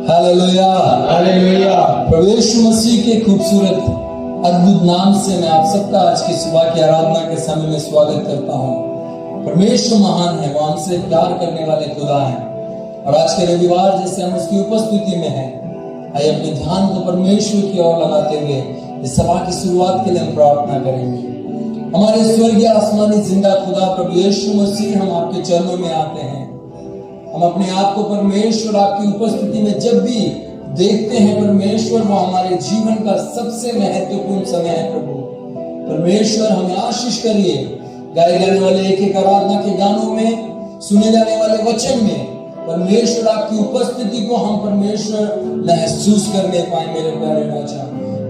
Hallelujah hallelujah. प्रभु यीशु मसीह के खूबसूरत अद्भुत नाम से मैं आप सबका आज की सुबह की आराधना के समय में स्वागत करता हूँ। परमेश्वर महान है, वो हमसे प्यार करने वाले खुदा है। और आज के रविवार जैसे हम उसकी उपस्थिति में हैं, आइए अपने ध्यान को परमेश्वर की ओर लगाते हुए इस सभा की शुरुआत के लिए हम प्रार्थना करेंगे। हमारे स्वर्गीय आसमानी जिंदा खुदा प्रभु यीशु मसीह, हम आपके चरणों में आते हैं। हम अपने आप को परमेश्वर आपकी उपस्थिति में जब भी देखते हैं परमेश्वर, वो हमारे जीवन का सबसे महत्वपूर्ण समय है। प्रभु परमेश्वर हमें आशीष करिए, गाए जाने वाले एक एक आराधना के गानों में, सुने जाने वाले वचन में परमेश्वर आपकी उपस्थिति को हम परमेश्वर महसूस करने पाए। मेरे प्यारे राजा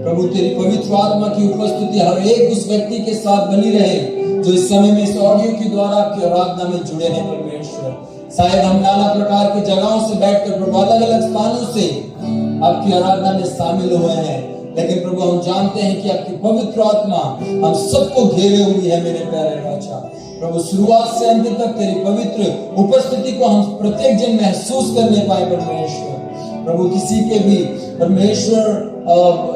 प्रभु, तेरी पवित्र आत्मा की उपस्थिति हर एक उस व्यक्ति के साथ बनी रहे जो इस समय में इस ऑडियो के द्वारा आपकी आराधना में जुड़े हैं। परमेश्वर, शायद हम नाना प्रकार की जगहों से बैठकर प्रभु अलग अलग स्थानों से आपकी आराधना में शामिल हुए हैं, लेकिन प्रभु हम जानते हैं कि आपकी पवित्र आत्मा हम सबको घेरे हुई है। मेरे प्यारे राजा प्रभु, शुरुआत से अंत तक तेरी पवित्र उपस्थिति को हम प्रत्येक जन महसूस करने पाए। परमेश्वर प्रभु, किसी के भी परमेश्वर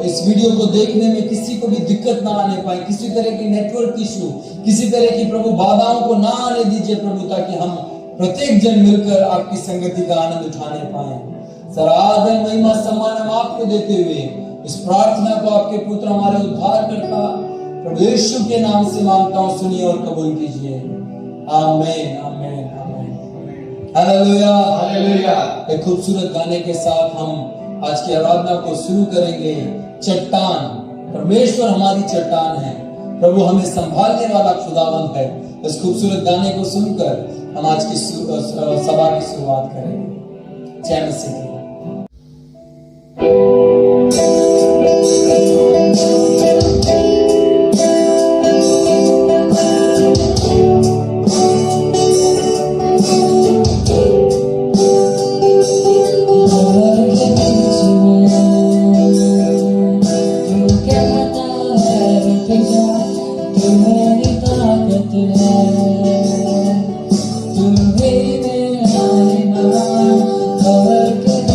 इस वीडियो को देखने में किसी को भी दिक्कत ना आने पाए, किसी तरह की नेटवर्क इशू, किसी तरह की प्रभु बाधाओं को ना आने दीजिए प्रभु, ताकि हम प्रत्येक जन मिलकर आपकी संगति का आनंद उठाने पाए। सराधन महिमा सम्मान हम आपको देते हुए इस प्रार्थना को आपके पुत्र हमारे उद्धारकर्ता प्रभु यीशु के नाम से मांगता हूँ, सुनिए और कबूल कीजिए। आमीन आमीन आमीन। Hallelujah hallelujah. एक खूबसूरत गाने के साथ हम आज की आराधना को शुरू करेंगे। चट्टान, परमेश्वर हमारी चट्टान है, प्रभु हमें संभालने वाला खुदावंत है। इस खूबसूरत गाने को सुनकर हम आज की सभा की शुरुआत करेंगे। जय मसीह। तुम्हें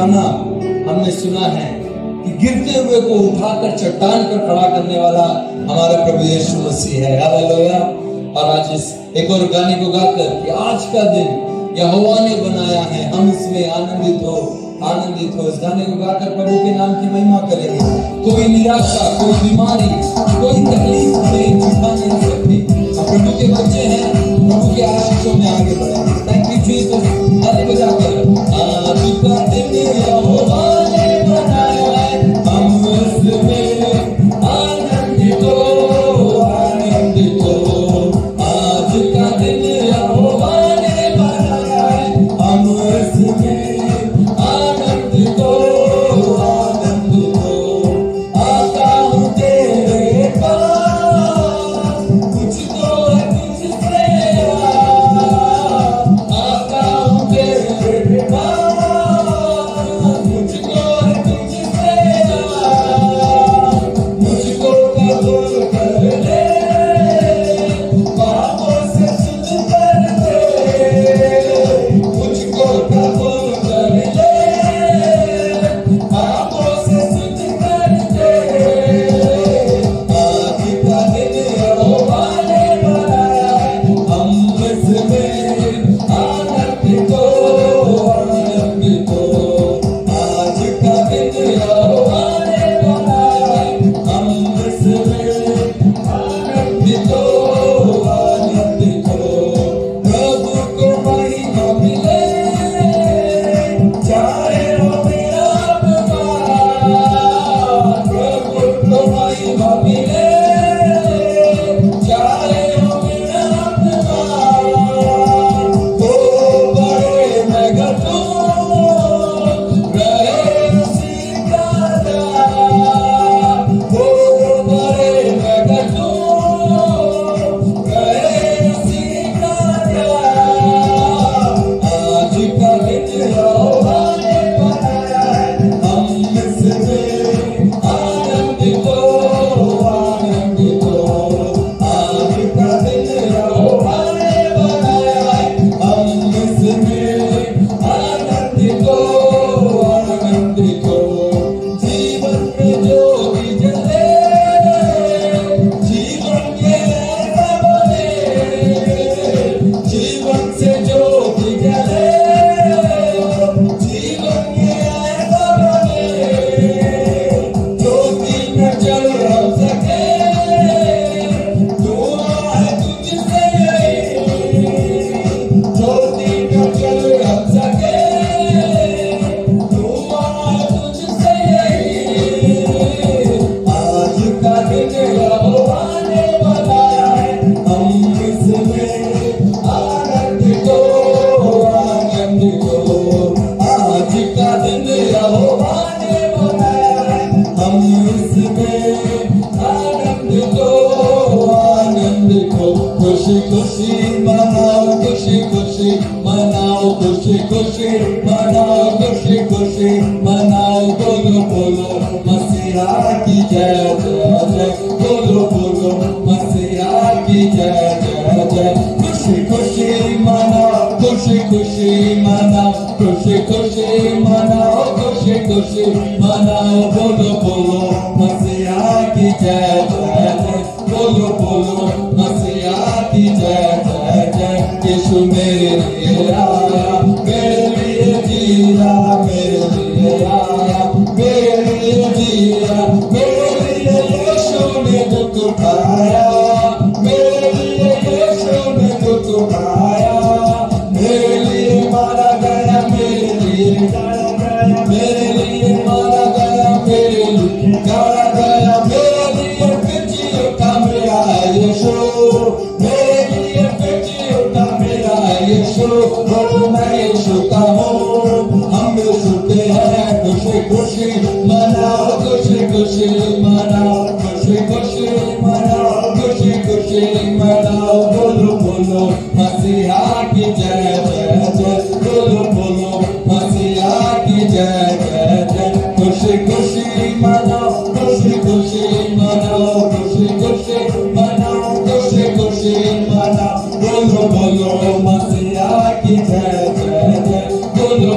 गाना हमने सुना है कि गिरते हुए को उठाकर चट्टान पर खड़ा करने वाला हमारा प्रभु यीशु मसीह है। हालेलुया। और आज इस एक और गाने को गाकर कि आज का दिन यहोवा ने बनाया है, हम इसमें आनंदित हो इस गाने को गाकर प्रभु के नाम की महिमा करेंगे। कोई निराशा, कोई बीमारी, कोई तकलीफ हमें छुपा नहीं सकती। हम प्रभु के बच्चे हैं, प्रभु के आशीषों में आगे बढ़ेंगे। Thank you Jesus. ताली बजाकर आज का दिन यहोवा ने बनाया है, हम उसमें आनंदित हो। आज का दिन यहोवा ने बनाया है, हम उसमें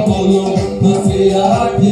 बोलो मसीहा की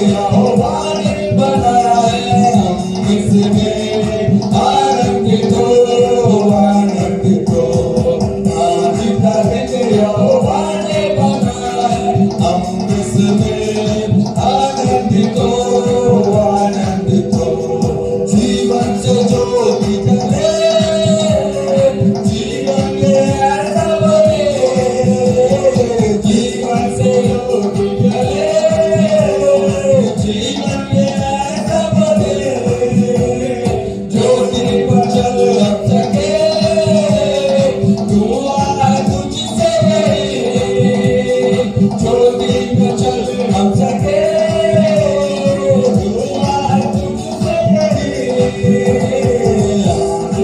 यहोवा ने बनाए, हम इसमें आनंदित हो, आनंदित हो। आज का दिन यहोवा ने बनाए, हम इसमें आनंदित हो, आनंदित हो। जीवन से ज्योति जले, जीवन में ऐसा बने, जीवन से ज्योति जले, जीवन में ऐसा बने, ज्योति पर चल हम सके, दुआ तुझसे रहे, ज्योति पर चल हम सके, दुआ तुझसे रहे।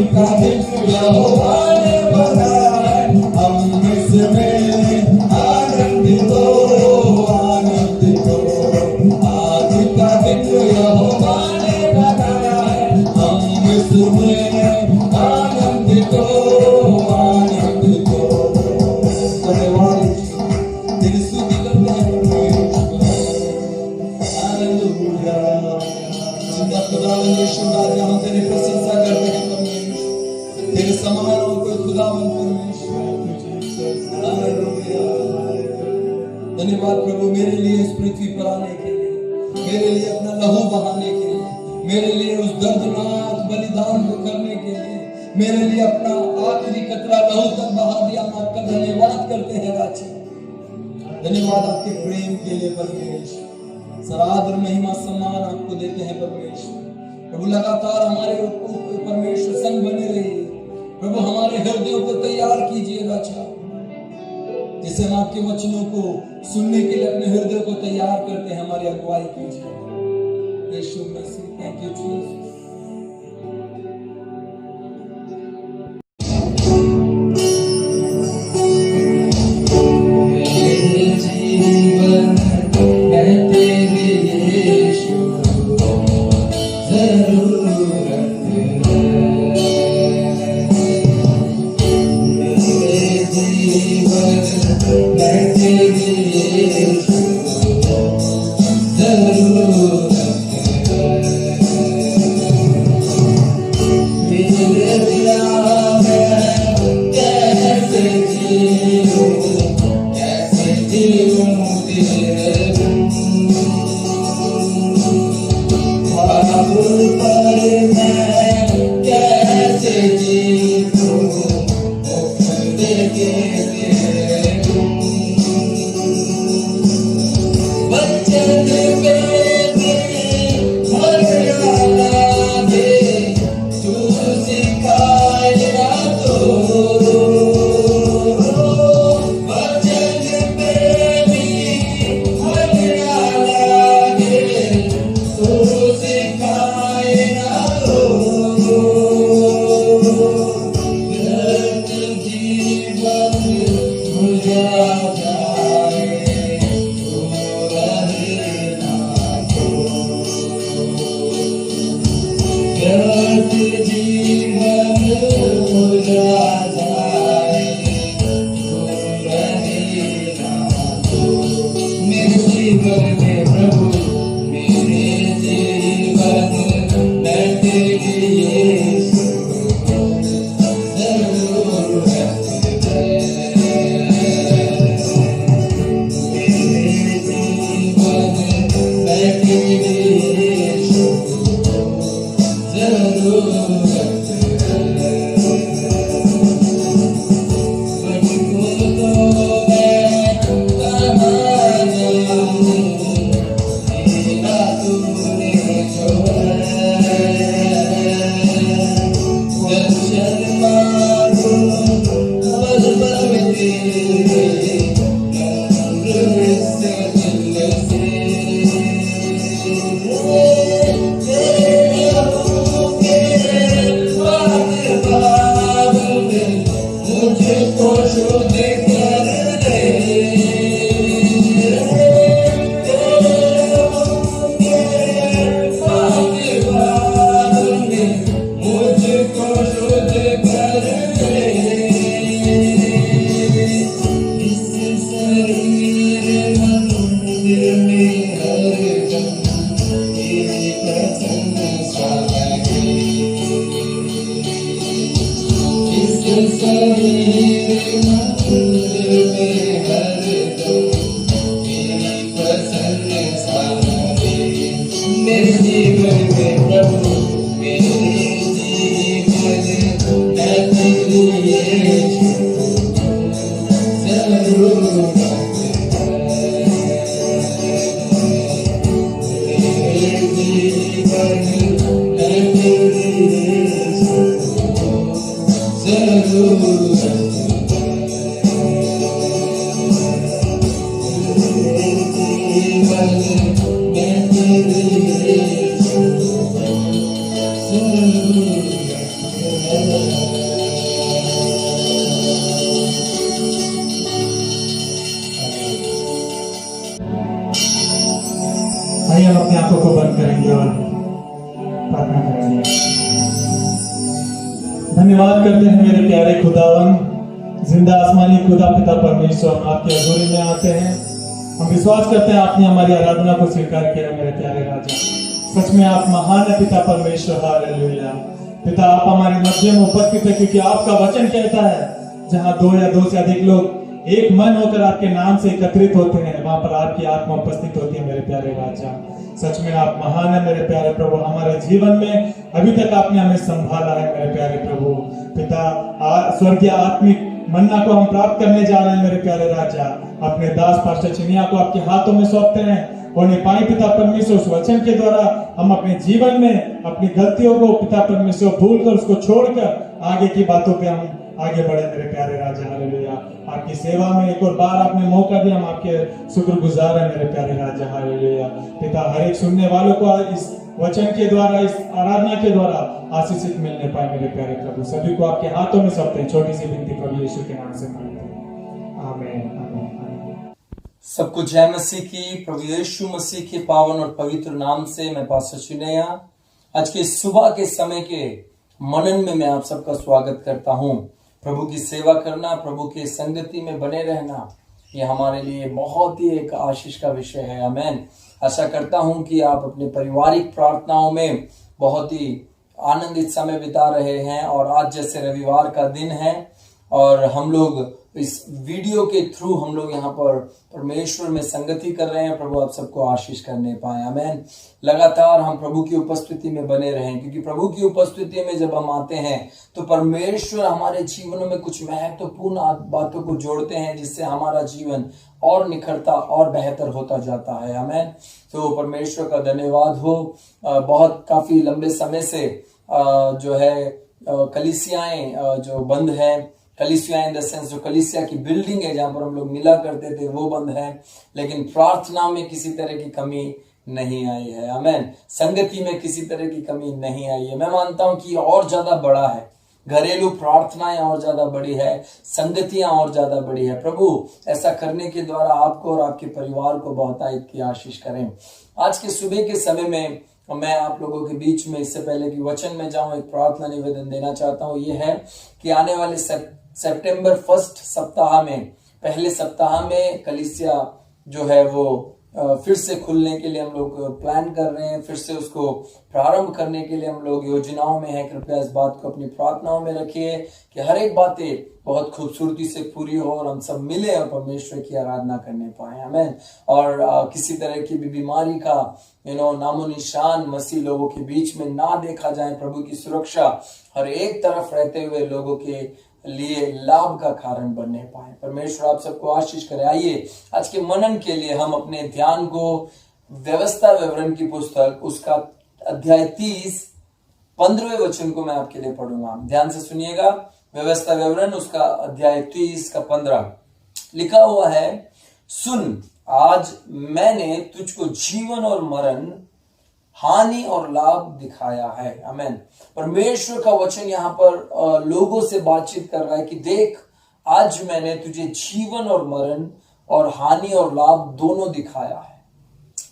का दिन यहोवा ने बनाए, हम इसमें आनंदित हो, आनंदित हो। आज का दिन यहोवा ने बनाए, हम इसमें आनंदित हो, आनंदित हो। धन्यवाद तेरी स्तुति करते हैं हालेलुया। जिंदा खुदावंद यीशु राजा, हम तेरी प्रशंसा करते हैं परमेश्वर, तेरे समान और कोई खुदावंद परमेश्वर। हालेलुया। धन्यवाद प्रभु मेरे लिए इस पृथ्वी पर आने के लिए, मेरे लिए अपना लहू बहाने के लिए, मेरे लिए उस दर्दनाक बलिदान को करने के लिए, मेरे लिए अपना आखिरी कतरा लहू तक बहा दिया। हम आपका धन्यवाद करते हैं राजा। धन्यवाद आपके प्रेम के लिए परमेश्वर। सराद और महिमा सम्मान आपको देते हैं परमेश्वर। प्रभु लगातार हमारे परमेश्वर संग बने रहिए प्रभु, हमारे हृदयों को तैयार कीजिए राजा, जिससे हम आपके वचनों को सुनने के लिए अपने हृदय को तैयार करते हैं। हमारी अगुवाई कीजिए Yeshu Masih. Thank you Jesus. शरीर मंदिर में हर मेरे जीवन में प्रभु मेरे जीवन है तेरे लिए जरूरत है। मेरे जीवन है तेरे लिए जरूरत है। आइए हम अपनी आंखों को बंद करेंगे और प्रार्थना करेंगे। धन्यवाद करते हैं मेरे प्यारे खुदावन, जिंदा आसमानी खुदा पिता परमेश्वर, हम आपके हजूरी में आते हैं। हम विश्वास करते हैं आपने हमारी आराधना को स्वीकार किया मेरे प्यारे राजा। सच में आप महान है पिता परमेश्वर। हालेलुया। पिता आप हमारे मध्य में उपस्थित है, क्योंकि आपका वचन कहता है जहां दो या दो से अधिक लोग एक मन होकर आपके नाम से एकत्रित होते हैं, वहां पर आपकी आत्मा उपस्थित होती है मेरे प्यारे राजा। सच में आप महान है मेरे प्यारे प्रभु। हमारे जीवन में अभी तक आपने हमें संभाला है मेरे प्यारे प्रभु। पिता स्वर्गीय आत्मिक मन्ना को हम प्राप्त करने जा रहे हैं मेरे प्यारे राजा। अपने दास पास्टर चिनिया को आपके हाथों में सौंपते हैं और निपाई पिता परमेश्वर उस वचन के द्वारा हम अपने जीवन में अपनी गलतियों को पिता परमेश्वर भूल कर उसको छोड़कर आगे की बातों पे हम आगे बढ़े मेरे प्यारे राजा। हालेलुया। आपकी सेवा में एक और बार आपने मौका दिया, हम आपके शुक्रगुजार हैं मेरे प्यारे राजा। हालेलुया। पिता हर एक सुनने वालों को इस वचन के द्वारा, इस आराधना के द्वारा आशीषित मिलने पाए मेरे प्यारे प्रभु। सभी को आपके हाथों में सौंपते हैं। छोटी सी विनती प्रभु यीशु के नाम से मांगते हैं, आमीन आमीन। सबको जय मसीह की। प्रभु यीशु मसीह के पावन और पवित्र नाम से मैं पास्टर चिन्या आज के सुबह के समय के मनन में मैं आप सबका स्वागत करता हूं। प्रभु की सेवा करना, प्रभु के संगति में बने रहना, ये हमारे लिए बहुत ही एक आशीष का विषय है। आमीन। आशा करता हूं कि आप अपने पारिवारिक प्रार्थनाओं में बहुत ही आनंदित समय बिता रहे हैं। और आज जैसे रविवार का दिन है और हम लोग इस वीडियो के थ्रू हम लोग यहाँ पर परमेश्वर में संगति कर रहे हैं। प्रभु आप सबको आशीष करने पाए। आमीन। लगातार हम प्रभु की उपस्थिति में बने रहें, क्योंकि प्रभु की उपस्थिति में जब हम आते हैं तो परमेश्वर हमारे जीवनों में कुछ महत्वपूर्ण बातों को जोड़ते हैं, जिससे हमारा जीवन और निखरता और बेहतर होता जाता है। आमीन। तो परमेश्वर का धन्यवाद हो। बहुत काफी लंबे समय से जो है कलीसियाएं जो बंद है, कलीसिया इन द सेंस जो कलीसिया की बिल्डिंग है जहां पर हम लोग मिला करते थे, वो बंद है, लेकिन प्रार्थना में किसी तरह की कमी नहीं आई है। आमीन। संगति में किसी तरह की कमी नहीं आई है। मैं मानता हूं कि और ज्यादा बड़ा है, घरेलू प्रार्थनाएं और ज्यादा बड़ी है, संगतियां और ज्यादा बड़ी है। प्रभु ऐसा करने के द्वारा आपको और आपके परिवार को बहुतायत की आशीष करें। आज के सुबह के समय में मैं आप लोगों के बीच में, इससे पहले कि वचन में जाऊं, एक प्रार्थना निवेदन देना चाहता हूं। ये है कि आने वाले सितंबर 1 सप्ताह में, पहले सप्ताह में कलीसिया जो है वो फिर से खुलने के लिए हम लोग प्लान कर रहे हैं, फिर से उसको प्रारंभ करने के लिए हम लोग योजनाओं में हैं। कृपया इस बात को अपनी प्रार्थनाओं में रखिए कि हर एक बातें बहुत खूबसूरती से पूरी हो और हम सब मिले और परमेश्वर की आराधना करने पाए। आमीन। और किसी तरह की भी बीमारी का नामो निशान मसीह लोगों के बीच में ना देखा जाए। प्रभु की सुरक्षा हर एक तरफ रहते हुए लोगों के लिए लाभ का कारण बनने पाए। परमेश्वर आप सबको आशीष करे। आइए आज के मनन के लिए हम अपने ध्यान को व्यवस्था विवरण की पुस्तक, उसका अध्याय 30 15वें वचन को मैं आपके लिए पढ़ूंगा। ध्यान से सुनिएगा। व्यवस्था विवरण उसका अध्याय 30 का 15 लिखा हुआ है, सुन आज मैंने तुझको जीवन और मरण, हानि और लाभ दिखाया है। आमीन। परमेश्वर का वचन यहाँ पर लोगों से बातचीत कर रहा है कि देख आज मैंने तुझे जीवन और मरण और हानि और लाभ दोनों दिखाया है।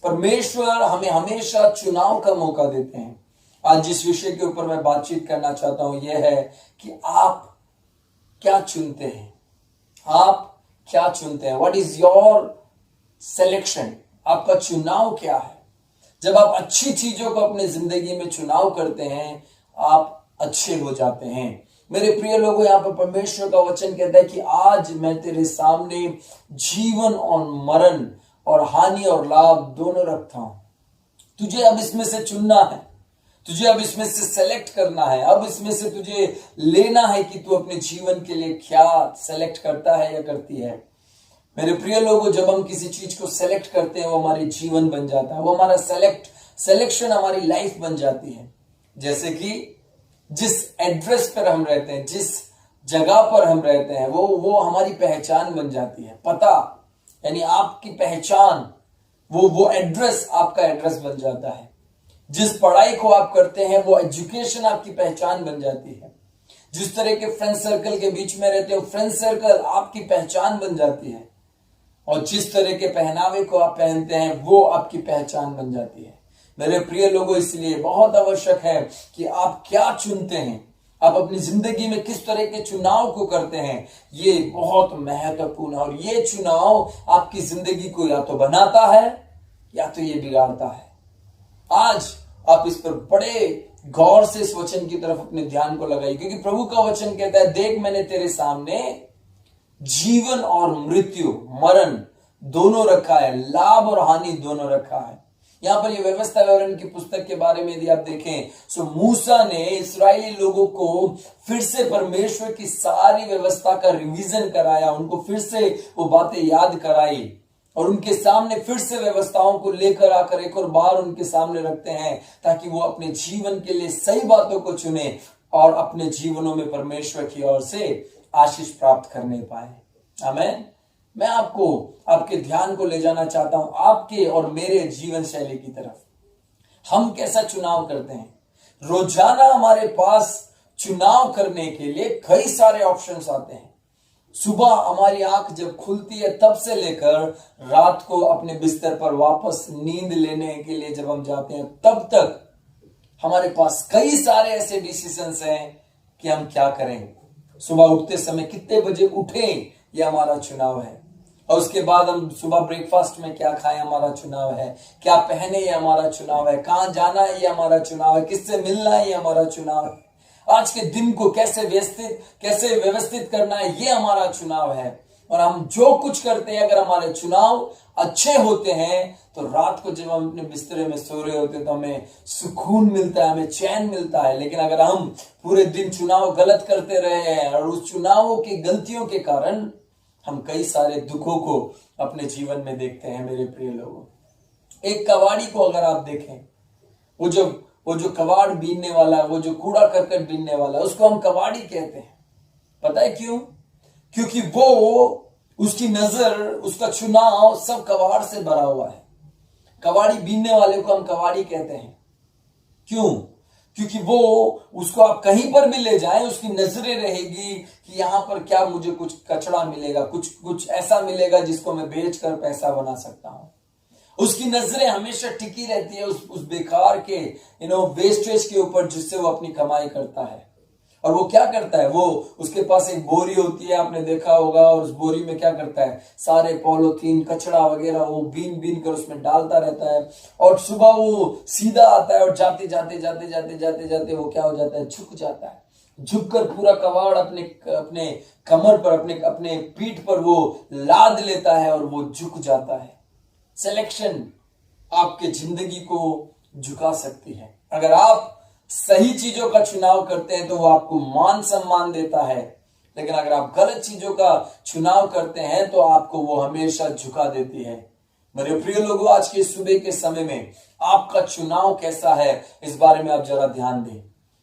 परमेश्वर हमें हमेशा चुनाव का मौका देते हैं। आज जिस विषय के ऊपर मैं बातचीत करना चाहता हूं यह है कि आप क्या चुनते हैं। आप क्या चुनते हैं? What is your selection? आपका चुनाव क्या है? जब आप अच्छी चीजों को अपने जिंदगी में चुनाव करते हैं, आप अच्छे हो जाते हैं। मेरे प्रिय लोगों, यहाँ पर परमेश्वर का वचन कहता है कि आज मैं तेरे सामने जीवन और मरण और हानि और लाभ दोनों रखता हूं। तुझे अब इसमें से चुनना है, तुझे अब इसमें से सेलेक्ट करना है, अब इसमें से तुझे लेना है कि तू अपने जीवन के लिए क्या सेलेक्ट करता है या करती है। मेरे प्रिय लोगों, जब हम किसी चीज को सेलेक्ट करते हैं वो हमारे जीवन बन जाता है, वो हमारा सिलेक्शन हमारी लाइफ बन जाती है। जैसे कि जिस एड्रेस पर हम रहते हैं, जिस जगह पर हम रहते हैं, वो हमारी पहचान बन जाती है। पता यानी आपकी पहचान, वो एड्रेस आपका एड्रेस बन जाता है। जिस पढ़ाई को आप करते हैं वो एजुकेशन आपकी पहचान बन जाती है। जिस तरह के फ्रेंड सर्कल के बीच में रहते हो, फ्रेंड सर्कल आपकी पहचान बन जाती है। और जिस तरह के पहनावे को आप पहनते हैं वो आपकी पहचान बन जाती है। मेरे प्रिय लोगों, इसलिए बहुत आवश्यक है कि आप क्या चुनते हैं, आप अपनी जिंदगी में किस तरह के चुनाव को करते हैं, ये बहुत महत्वपूर्ण है। और ये चुनाव आपकी जिंदगी को या तो बनाता है या तो ये बिगाड़ता है। आज आप इस पर बड़े गौर से इस वचन की तरफ अपने ध्यान को लगाइए, क्योंकि प्रभु का वचन कहता है, देख मैंने तेरे सामने जीवन और मृत्यु, मरण दोनों रखा है, लाभ और हानि दोनों रखा है। यहां पर ये व्यवस्था विवरण की पुस्तक के बारे में यदि आप देखें, सो मूसा ने इस्राएली लोगों को फिर से परमेश्वर की सारी व्यवस्था का रिवीजन कराया, उनको फिर से वो बातें याद कराई और उनके सामने फिर से व्यवस्थाओं को लेकर आकर एक और बार उनके सामने रखते हैं, ताकि वो अपने जीवन के लिए सही बातों को चुने और अपने जीवनों में परमेश्वर की ओर से आशीष प्राप्त करने पाए। आमीन। मैं आपको आपके ध्यान को ले जाना चाहता हूं आपके और मेरे जीवन शैली की तरफ। हम कैसा चुनाव करते हैं? रोजाना हमारे पास चुनाव करने के लिए कई सारे ऑप्शंस आते हैं। सुबह हमारी आंख जब खुलती है तब से लेकर रात को अपने बिस्तर पर वापस नींद लेने के लिए जब हम जाते हैं तब तक हमारे पास कई सारे ऐसे डिसीजंस हैं कि हम क्या करें। सुबह उठते समय कितने बजे उठें, यह हमारा चुनाव है। और उसके बाद हम सुबह ब्रेकफास्ट में क्या खाएं, हमारा चुनाव है। क्या पहने, ये हमारा चुनाव है। कहां जाना है, ये हमारा चुनाव है। किससे मिलना है, ये हमारा चुनाव है। आज के दिन को कैसे व्यवस्थित करना है, ये हमारा चुनाव है। और हम जो कुछ करते हैं, अगर हमारे चुनाव अच्छे होते हैं तो रात को जब हम अपने बिस्तरे में सो रहे होते हैं तो हमें सुकून मिलता है, हमें चैन मिलता है। लेकिन अगर हम पूरे दिन चुनाव गलत करते रहे हैं और उस चुनावों की गलतियों के कारण हम कई सारे दुखों को अपने जीवन में देखते हैं। मेरे प्रिय लोगों, एक कबाड़ी को अगर आप देखें, वो जो कबाड़ बीनने वाला है, वो जो कूड़ा करकट बीनने वाला है, उसको हम कबाड़ी कहते हैं। पता है क्यों? क्योंकि वो उसकी नजर, उसका चुनाव सब कबाड़ से भरा हुआ है। कबाड़ी बीनने वाले को हम कबाड़ी कहते हैं। क्यों? क्योंकि वो उसको आप कहीं पर भी ले जाएं, उसकी नजरें रहेगी कि यहां पर क्या मुझे कुछ कचरा मिलेगा, कुछ ऐसा मिलेगा जिसको मैं बेचकर पैसा बना सकता हूं। उसकी नजरें हमेशा टिकी रहती है उस बेकार के वेस्टेज के ऊपर जिससे वो अपनी कमाई करता है। और वो क्या करता है, वो उसके पास एक बोरी होती है, आपने देखा होगा, और उस बोरी में क्या करता है, सारे पॉलीथीन कचरा वगैरह वो बीन कर उसमें डालता रहता है। और सुबह वो सीधा आता है और जाते जाते वो क्या हो जाता है, झुक जाता है। झुककर पूरा कबाड़ अपने कमर पर, अपने पीठ पर वो लाद लेता है और वो झुक जाता है। सिलेक्शन आपके जिंदगी को झुका सकती है। अगर आप सही चीजों का चुनाव करते हैं तो वो आपको मान सम्मान देता है, लेकिन अगर आप गलत चीजों का चुनाव करते हैं तो आपको वो हमेशा झुका देती है। मेरे प्रिय लोगों, आज के सुबह के समय में आपका चुनाव कैसा है, इस बारे में आप जरा ध्यान दें।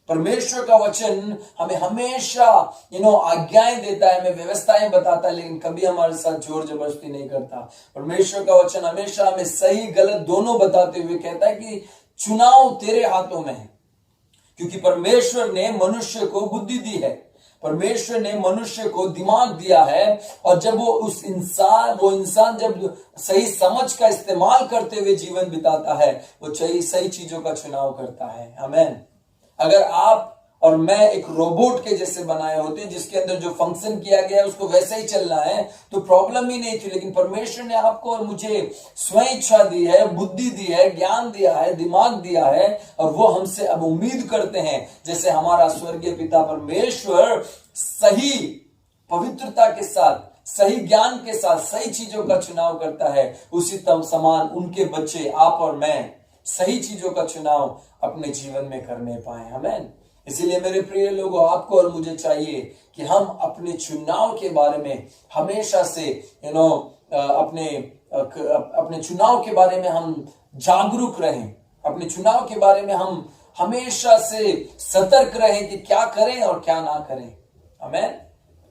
परमेश्वर का वचन हमें हमेशा आज्ञाएं देता है, हमें व्यवस्थाएं बताता है, लेकिन कभी हमारे साथ जोर जबरदस्ती नहीं करता। परमेश्वर का वचन हमेशा हमें सही गलत दोनों बताते हुए कहता है कि चुनाव तेरे हाथों में है। क्योंकि परमेश्वर ने मनुष्य को बुद्धि दी है, परमेश्वर ने मनुष्य को दिमाग दिया है, और जब वो इंसान जब सही समझ का इस्तेमाल करते हुए जीवन बिताता है, वो सही चीजों का चुनाव करता है। आमीन। अगर आप और मैं एक रोबोट के जैसे बनाए होते, जिसके अंदर जो फंक्शन किया गया है उसको वैसे ही चलना है, तो प्रॉब्लम ही नहीं थी। लेकिन परमेश्वर ने आपको और मुझे स्वयं इच्छा दी है, बुद्धि दी है, ज्ञान दिया है, दिमाग दिया है, और वो हमसे अब उम्मीद करते हैं, जैसे हमारा स्वर्गीय पिता परमेश्वर सही पवित्रता के साथ, सही ज्ञान के साथ सही चीजों का चुनाव करता है, उसी समान उनके बच्चे आप और मैं सही चीजों का चुनाव अपने जीवन में करने पाए। आमीन। इसीलिए मेरे प्रिय लोगों, आपको और मुझे चाहिए कि हम अपने चुनाव के बारे में हमेशा से अपने चुनाव के बारे में हम जागरूक रहें। अपने चुनाव के बारे में हम हमेशा से सतर्क रहें कि क्या करें और क्या ना करें। आमीन।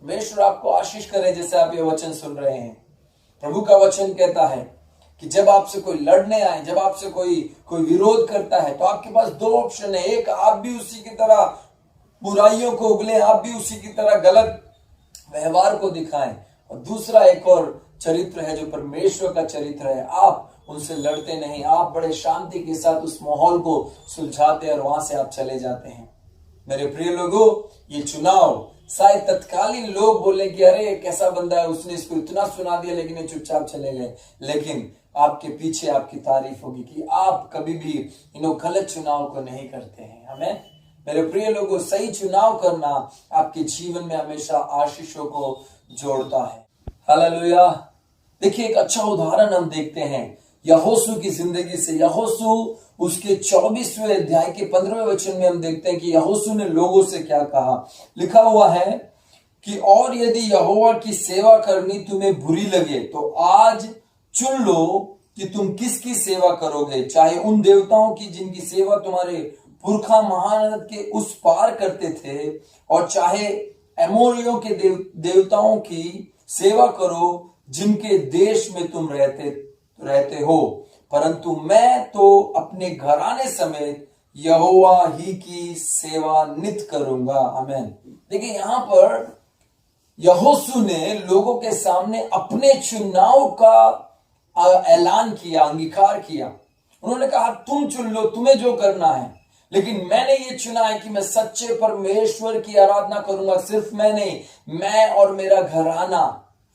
परमेश्वर आपको आशीष करे जैसे आप ये वचन सुन रहे हैं। प्रभु का वचन कहता है कि जब आपसे कोई लड़ने आए, जब आपसे कोई विरोध करता है, तो आपके पास दो ऑप्शन है। एक, आप भी उसी की तरह बुराइयों को उगले, आप भी उसी की तरह गलत व्यवहार को दिखाएं। और दूसरा एक और चरित्र है जो परमेश्वर का चरित्र है। आप उनसे लड़ते नहीं, आप बड़े शांति के साथ उस माहौल को सुलझाते और वहां से आप चले जाते हैं। मेरे प्रिय लोगों, ये चुनाव शायद तत्कालीन लोग बोले कि अरे कैसा बंदा है, उसने इसको इतना सुना दिया लेकिन ये चुपचाप चले गए। लेकिन आपके पीछे आपकी तारीफ होगी कि आप कभी भी गलत चुनाव को नहीं करते हैं। हमें मेरे प्रिय लोगों, सही चुनाव करना आपके जीवन में हमेशा आशीषों को जोड़ता है। हालेलुया। देखिए, एक अच्छा उदाहरण हम देखते हैं यहोशू की जिंदगी से। यहोशू उसके 24वें अध्याय के 15वें वचन में हम देखते हैं कि यहोशू ने लोगों से क्या कहा। लिखा हुआ है कि और यदि यहोवा की सेवा करनी तुम्हें बुरी लगे तो आज चुन लो कि तुम किसकी सेवा करोगे, चाहे उन देवताओं की जिनकी सेवा तुम्हारे पुरखा महानद के उस पार करते थे, और चाहे एमोरियों के देवताओं की सेवा करो जिनके देश में तुम रहते हो, परंतु मैं तो अपने घराने समेत यहोवा ही की सेवा नित करूंगा। आमीन। देखिए, यहां पर यहोशू ने लोगों के सामने अपने चुनाव का ऐलान किया, अंगीकार किया। उन्होंने कहा तुम चुन लो, तुम्हें जो करना है, लेकिन मैंने ये चुना है कि मैं सच्चे परमेश्वर की आराधना करूंगा। सिर्फ मैं नहीं, मैं और मेरा घराना,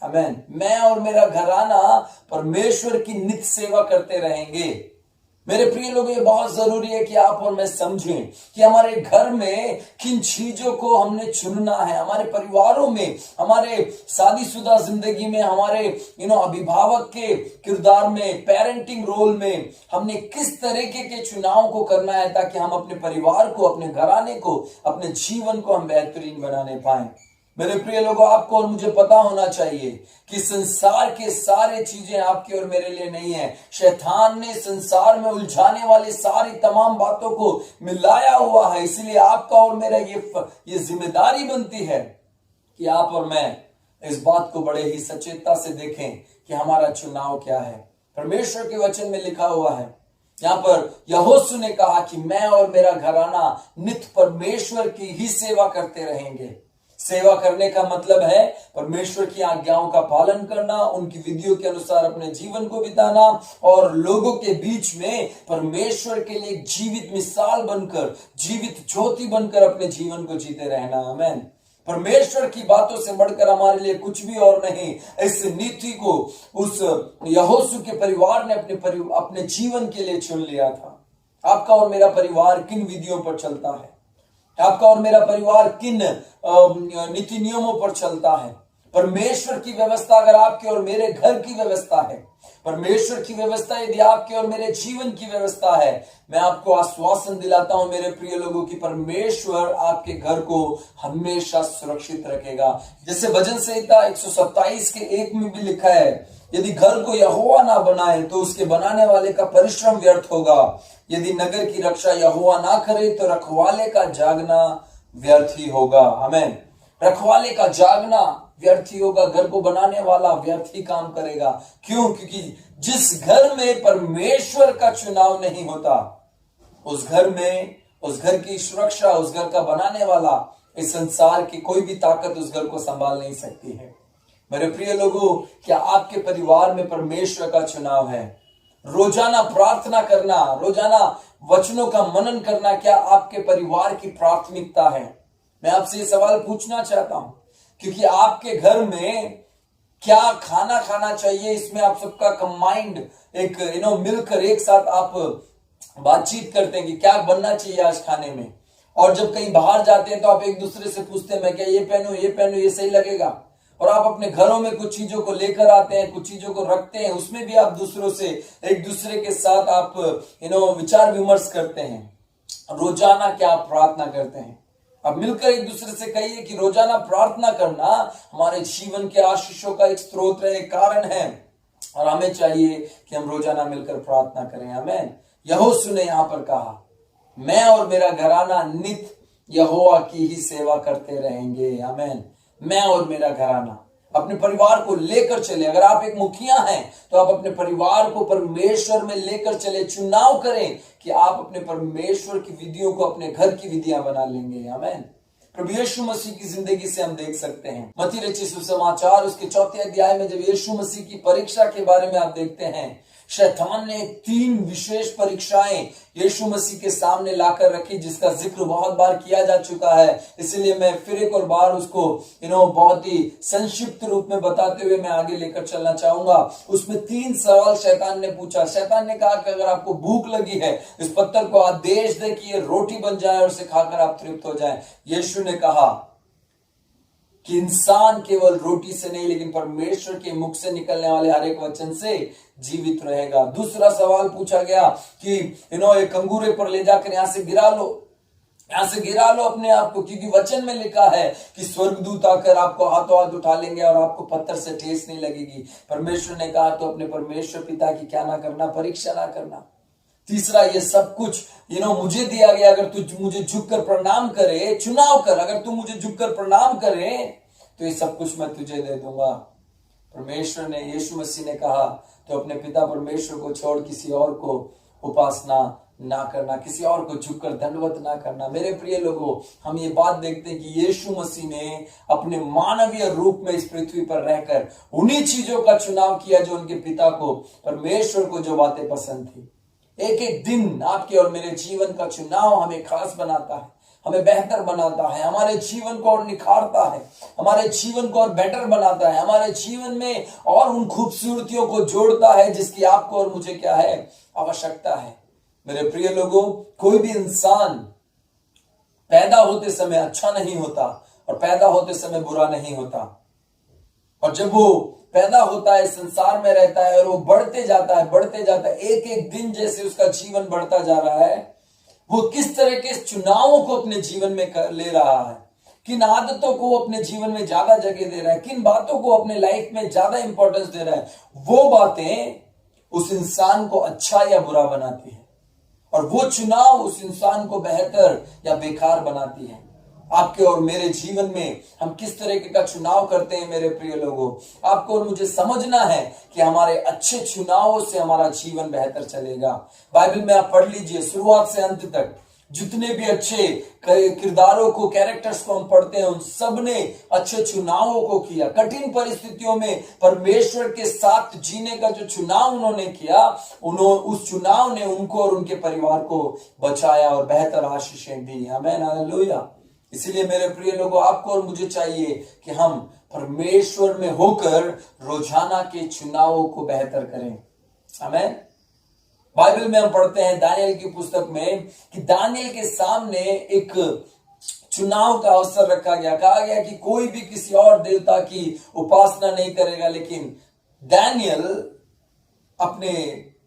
आमीन, मैं और मेरा घराना परमेश्वर की नित्य सेवा करते रहेंगे। मेरे प्रिय लोग, ये बहुत जरूरी है कि आप और मैं समझें कि हमारे घर में किन चीजों को हमने चुनना है। हमारे परिवारों में, हमारे शादीशुदा जिंदगी में, हमारे अभिभावक के किरदार में, पेरेंटिंग रोल में हमने किस तरीके के चुनाव को करना है ताकि हम अपने परिवार को, अपने घराने को, अपने जीवन को हम बेहतरीन बनाने पाए। मेरे प्रिय लोगों, आपको और मुझे पता होना चाहिए कि संसार के सारे चीजें आपके और मेरे लिए नहीं है। शैतान ने संसार में उलझाने वाली सारी तमाम बातों को मिलाया हुआ है। इसलिए आपका और मेरा ये जिम्मेदारी बनती है कि आप और मैं इस बात को बड़े ही सचेतता से देखें कि हमारा चुनाव क्या है। परमेश्वर के वचन में लिखा हुआ है, यहां पर यहोशू ने कहा कि मैं और मेरा घराना नित्य परमेश्वर की ही सेवा करते रहेंगे। सेवा करने का मतलब है परमेश्वर की आज्ञाओं का पालन करना, उनकी विधियों के अनुसार अपने जीवन को बिताना और लोगों के बीच में परमेश्वर के लिए जीवित मिसाल बनकर, जीवित ज्योति बनकर अपने जीवन को जीते रहना। आमीन। परमेश्वर की बातों से बढ़कर हमारे लिए कुछ भी और नहीं। इस नीति को उस यहोशू के परिवार ने अपने जीवन के लिए चुन लिया था। आपका और मेरा परिवार किन विधियों पर चलता है? आपका और मेरा परिवार किन नीति नियमों पर चलता है? परमेश्वर की व्यवस्था अगर आपके और मेरे घर की व्यवस्था है, परमेश्वर की व्यवस्था यदि आपके और मेरे जीवन की व्यवस्था है, मैं आपको आश्वासन दिलाता हूं मेरे प्रिय लोगों की परमेश्वर आपके घर को हमेशा सुरक्षित रखेगा। जैसे भजन संहिता 127 के 1 में भी लिखा है, यदि घर को यहोवा ना बनाए तो उसके बनाने वाले का परिश्रम व्यर्थ होगा। यदि नगर की रक्षा यहोवा ना करे तो रखवाले का जागना व्यर्थ ही होगा। आमीन। रखवाले का जागना व्यर्थ ही होगा। घर को बनाने वाला व्यर्थ ही काम करेगा। क्यों? क्योंकि जिस घर में परमेश्वर का चुनाव नहीं होता, उस घर में, उस घर की सुरक्षा, उस घर का बनाने वाला, इस संसार की कोई भी ताकत उस घर को संभाल नहीं सकती है। मेरे प्रिय लोगों, क्या आपके परिवार में परमेश्वर का चुनाव है? रोजाना प्रार्थना करना, रोजाना वचनों का मनन करना क्या आपके परिवार की प्राथमिकता है? मैं आपसे ये सवाल पूछना चाहता हूं क्योंकि आपके घर में क्या खाना खाना चाहिए, इसमें आप सबका कंबाइंड एक मिलकर एक साथ आप बातचीत करते हैं कि क्या बनना चाहिए आज खाने में। और जब कहीं बाहर जाते हैं तो आप एक दूसरे से पूछते हैं मैं क्या ये पहनूं, ये पहनूं, ये सही लगेगा। और आप अपने घरों में कुछ चीजों को लेकर आते हैं, कुछ चीजों को रखते हैं, उसमें भी आप दूसरों से, एक दूसरे के साथ आप विचार विमर्श करते हैं। रोजाना क्या आप प्रार्थना करते हैं? अब मिलकर एक दूसरे से कहिए कि रोजाना प्रार्थना करना हमारे जीवन के आशीषों का एक स्रोत है, एक कारण है, और हमें चाहिए कि हम रोजाना मिलकर प्रार्थना करें। आमीन। यहोशू ने यहां पर कहा, मैं और मेरा घराना नित्य यहोवा की ही सेवा करते रहेंगे। आमीन। मैं और मेरा घराना, अपने परिवार को लेकर चले। अगर आप एक मुखिया हैं तो आप अपने परिवार को परमेश्वर में लेकर चले। चुनाव करें कि आप अपने परमेश्वर की विधियों को अपने घर की विधियां बना लेंगे। आमीन। प्रभु यीशु मसीह की जिंदगी से हम देख सकते हैं, मत्ती रचित सुसमाचार उसके 4 अध्याय में जब यीशु मसीह की परीक्षा के बारे में आप देखते हैं, शैतान ने 3 विशेष परीक्षाएं यीशु मसीह के सामने लाकर रखी, जिसका जिक्र बहुत बार किया जा चुका है। इसलिए मैं फिर एक और बार उसको बहुत ही संक्षिप्त रूप में बताते हुए मैं आगे लेकर चलना चाहूंगा। उसमें 3 सवाल शैतान ने पूछा। शैतान ने कहा कि अगर आपको भूख लगी है, इस पत्थर को आदेश दे कि ये रोटी बन जाए और उसे खाकर आप तृप्त हो जाएं। यीशु ने कहा कि इंसान केवल रोटी से नहीं लेकिन परमेश्वर के मुख से निकलने वाले हर एक वचन से जीवित रहेगा। दूसरा सवाल पूछा गया कि एक अंगूरे पर ले जाकर यहां से गिरा लो अपने आप को, क्योंकि वचन में लिखा है कि स्वर्गदूत आकर आपको हाथों हाथ उठा लेंगे और आपको पत्थर से ठेस नहीं लगेगी। परमेश्वर ने कहा तो अपने परमेश्वर पिता की क्या ना करना, परीक्षा ना करना। तीसरा, ये सब कुछ मुझे दिया गया, अगर तू मुझे झुककर प्रणाम करे, चुनाव कर, अगर तू मुझे झुककर प्रणाम करे तो ये सब कुछ मैं तुझे दे दूंगा। परमेश्वर ने, यीशु मसीह ने कहा तो अपने पिता परमेश्वर को छोड़ किसी और को उपासना ना करना, किसी और को झुककर दंडवत ना करना। मेरे प्रिय लोगों, हम ये बात देखते हैं कि यीशु मसीह ने अपने मानवीय रूप में इस पृथ्वी पर रहकर उन्हीं चीजों का चुनाव किया जो उनके पिता को, परमेश्वर को जो बातें पसंद थी। एक एक दिन आपके और मेरे जीवन का चुनाव हमें खास बनाता है, हमें बेहतर बनाता है, हमारे जीवन को और निखारता है, हमारे जीवन को और बेटर बनाता है, हमारे जीवन में और उन खूबसूरतियों को जोड़ता है जिसकी आपको और मुझे क्या है, आवश्यकता है। मेरे प्रिय लोगों, कोई भी इंसान पैदा होते समय अच्छा नहीं होता और पैदा होते समय बुरा नहीं होता। और जब वो पैदा होता है, संसार में रहता है और वो बढ़ते जाता है, एक एक दिन जैसे उसका जीवन बढ़ता जा रहा है, वो किस तरह के चुनावों को अपने जीवन में ले रहा है, किन आदतों को अपने जीवन में ज्यादा जगह दे रहा है, किन बातों को अपने लाइफ में ज्यादा इंपॉर्टेंस दे रहा है, वो बातें उस इंसान को अच्छा या बुरा बनाती है और वो चुनाव उस इंसान को बेहतर या बेकार बनाती है। आपके और मेरे जीवन में हम किस तरीके का चुनाव करते हैं मेरे प्रिय लोगों, आपको और मुझे समझना है कि हमारे अच्छे चुनावों से हमारा जीवन बेहतर चलेगा। बाइबल में आप पढ़ लीजिए, शुरुआत से अंत तक जितने भी अच्छे किरदारों को, कैरेक्टर्स को हम पढ़ते हैं, उन सब ने अच्छे चुनावों को किया। कठिन परिस्थितियों में परमेश्वर के साथ जीने का जो चुनाव उन्होंने किया, उस चुनाव ने उनको और उनके परिवार को बचाया और बेहतर आशीषें दी। आमीन, हालेलुया। इसीलिए मेरे प्रिय लोगों, आपको और मुझे चाहिए कि हम परमेश्वर में होकर रोजाना के चुनावों को बेहतर करें। आमीन। बाइबल में हम पढ़ते हैं दानियल की पुस्तक में कि दानियल के सामने एक चुनाव का अवसर रखा गया। कहा गया कि कोई भी किसी और देवता की उपासना नहीं करेगा, लेकिन दानियल अपने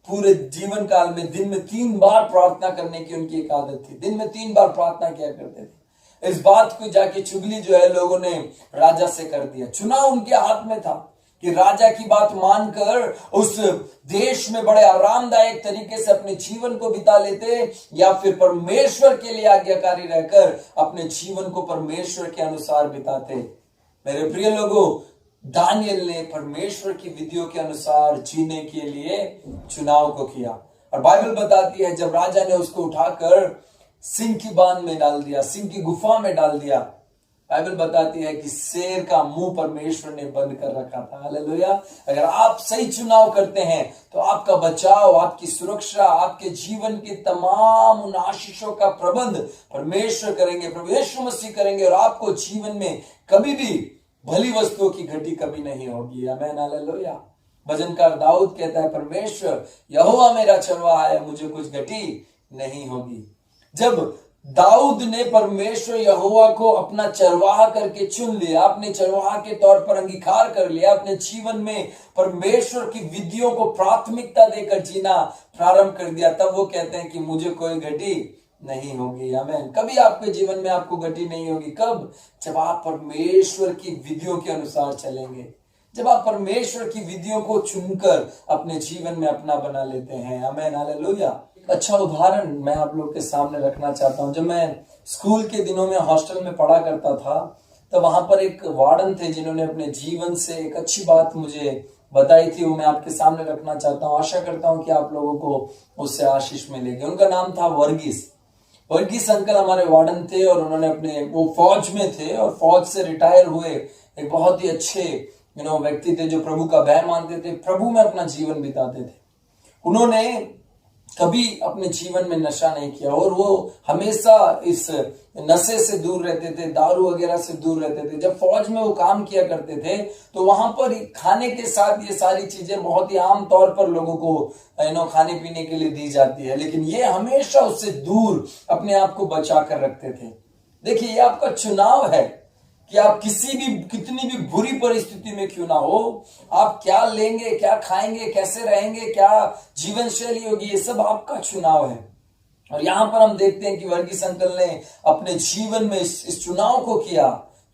पूरे जीवन काल में दिन में 3 बार प्रार्थना करने की उनकी एक आदत थी। दिन में 3 बार प्रार्थना किया करते थे। इस बात को जाके चुगली जो है लोगों ने राजा से कर दिया। चुनाव उनके हाथ में था कि राजा की बात मानकर उस देश में बड़े आरामदायक तरीके से अपने जीवन को बिता लेते या फिर परमेश्वर के लिए आज्ञाकारी रहकर अपने जीवन को परमेश्वर के अनुसार बिताते। मेरे प्रिय लोगों, दानियल ने परमेश्वर की विधियों के अनुसार जीने के लिए चुनाव को किया। और बाइबल बताती है जब राजा ने उसको उठाकर सिंह की बांध में डाल दिया, सिंह की गुफा में डाल दिया, बाइबल बताती है कि शेर का मुंह परमेश्वर ने बंद कर रखा था। हालेलुया। अगर आप सही चुनाव करते हैं तो आपका बचाव, आपकी सुरक्षा, आपके जीवन के तमाम उन आशीषों का प्रबंध परमेश्वर करेंगे, प्रभु यीशु मसीह करेंगे और आपको जीवन में कभी भी भली वस्तुओं की घटी कभी नहीं होगी। आमीन, हालेलुया। भजनकार दाऊद कहता है, परमेश्वर यहोवा मेरा चरवाहा है, मुझे कुछ घटी नहीं होगी। जब दाऊद ने परमेश्वर यहोवा को अपना चरवाहा करके चुन लिया, अपने चरवाहा के तौर पर अंगीकार कर लिया, अपने जीवन में परमेश्वर की विधियों को प्राथमिकता देकर जीना प्रारंभ कर दिया। तब वो कहते हैं कि मुझे कोई घटी नहीं होगी। आमीन। कभी आपके जीवन में आपको घटी नहीं होगी। कब? जब आप परमेश्वर की विधियों के अनुसार चलेंगे, जब आप परमेश्वर की विधियों को चुनकर अपने जीवन में अपना बना लेते हैं। आमीन, हालेलुया। अच्छा उदाहरण मैं आप लोग के सामने रखना चाहता हूं। जब मैं स्कूल के दिनों में हॉस्टल में पढ़ा करता था, तो वहां पर एक वार्डन थे जिन्होंने अपने जीवन से एक अच्छी बात मुझे बताई थी, वो मैं आपके सामने रखना चाहता हूं। आशा करता हूं कि आप लोगों को उससे आशीष मिलेगी। उनका नाम था वर्गीस अंकल हमारे वार्डन थे, और उन्होंने वो फौज में थे और फौज से रिटायर हुए एक बहुत ही अच्छे व्यक्ति थे जो प्रभु का भय मानते थे, प्रभु में अपना जीवन बिताते थे। उन्होंने कभी अपने जीवन में नशा नहीं किया और वो हमेशा इस नशे से दूर रहते थे, दारू वगैरह से दूर रहते थे। जब फौज में वो काम किया करते थे तो वहां पर खाने के साथ ये सारी चीजें बहुत ही आम तौर पर लोगों को खाने पीने के लिए दी जाती है, लेकिन ये हमेशा उससे दूर अपने आप को बचा कर रखते थे। देखिए, ये आपका चुनाव है कि आप कितनी भी बुरी परिस्थिति में क्यों ना हो, आप क्या लेंगे, क्या खाएंगे, कैसे रहेंगे, क्या जीवन शैली होगी, ये सब आपका चुनाव है। और यहां पर हम देखते हैं कि वर्गीस अंकल ने अपने जीवन में इस चुनाव को किया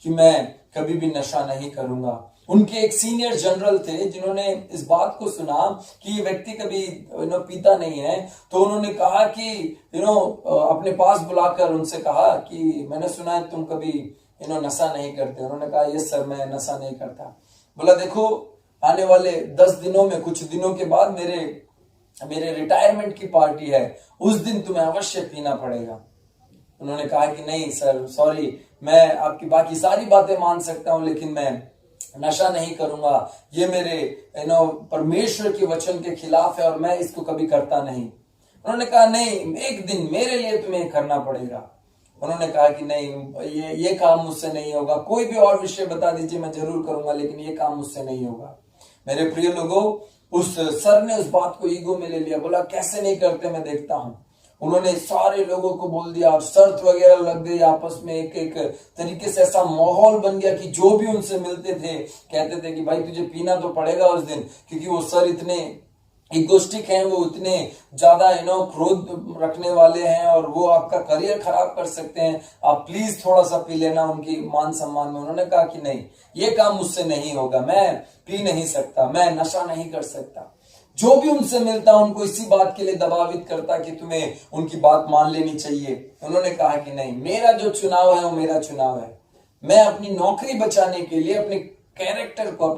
कि मैं कभी भी नशा नहीं करूंगा। उनके एक सीनियर जनरल थे जिन्होंने इस बात को सुना कि ये व्यक्ति कभी पीता नहीं है, तो उन्होंने कहा कि अपने पास बुलाकर उनसे कहा कि मैंने सुना है तुम कभी नशा नहीं करते। उन्होंने कहा यस सर, मैं नशा नहीं करता। बोला देखो, आने वाले 10 दिनों में, कुछ दिनों के बाद मेरे रिटायरमेंट की पार्टी है, उस दिन तुम्हें अवश्य पीना पड़ेगा। उन्होंने कहा कि नहीं सर, सॉरी, मैं आपकी बाकी सारी बातें मान सकता हूं, लेकिन मैं नशा नहीं करूंगा। ये मेरे परमेश्वर के वचन के खिलाफ है और मैं इसको कभी करता नहीं। उन्होंने कहा नहीं, एक दिन मेरे लिए तुम्हें करना पड़ेगा। उन्होंने कहा कि नहीं, ये काम मुझसे नहीं होगा, कोई भी और विषय बता दीजिए मैं जरूर करूंगा, लेकिन ये काम मुझसे नहीं होगा। मेरे प्रिय लोगों, उस सर ने उस बात को ईगो में ले लिया। बोला कैसे नहीं करते, मैं देखता हूं। उन्होंने सारे लोगों को बोल दिया और शर्त वगैरह लग गई आपस में। एक तरीके से ऐसा माहौल बन गया कि जो भी उनसे मिलते थे कहते थे कि भाई तुझे पीना तो पड़ेगा उस दिन, क्योंकि वो सर इतने इगोस्टिक हैं, वो इतने ज्यादा क्रोध रखने वाले हैं और वो आपका करियर खराब कर सकते हैं। आप प्लीज थोड़ा सा पी लेना उनकी मान सम्मान में। उन्होंने कहा कि नहीं, ये काम मुझसे नहीं होगा, मैं पी नहीं सकता, मैं नशा नहीं कर सकता। जो भी उनसे मिलता उनको इसी बात के लिए दबावित करता कि तुम्हें उनकी बात मान लेनी चाहिए। उन्होंने कहा कि नहीं, मेरा जो चुनाव है वो मेरा चुनाव है। मैं अपनी नौकरी बचाने के लिए अपने कैरेक्टर को,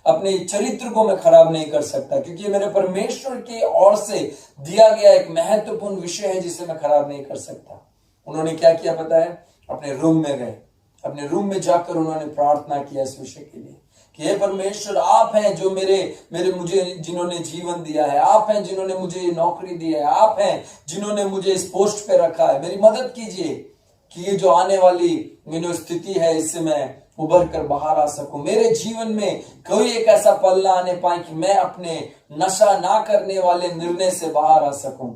अपने चरित्र को मैं खराब नहीं कर सकता, क्योंकि ये मेरे परमेश्वर की ओर से दिया गया एक महत्वपूर्ण विषय है जिसे मैं खराब नहीं कर सकता। उन्होंने क्या किया पता है? अपने रूम में गए, अपने रूम में जाकर उन्होंने प्रार्थना किया इस विषय के लिए कि हे परमेश्वर, आप हैं जो मुझे जिन्होंने जीवन दिया है, आप हैं जिन्होंने मुझे नौकरी दी है, आप हैं जिन्होंने मुझे इस पोस्ट पे रखा है। मेरी मदद कीजिए कि ये जो आने वाली स्थिति है इससे मैं उभर कर बाहर आ सकूं। मेरे जीवन में कोई एक ऐसा पल ना आने पाए कि मैं अपने नशा ना करने वाले निर्णय से बाहर आ सकूं।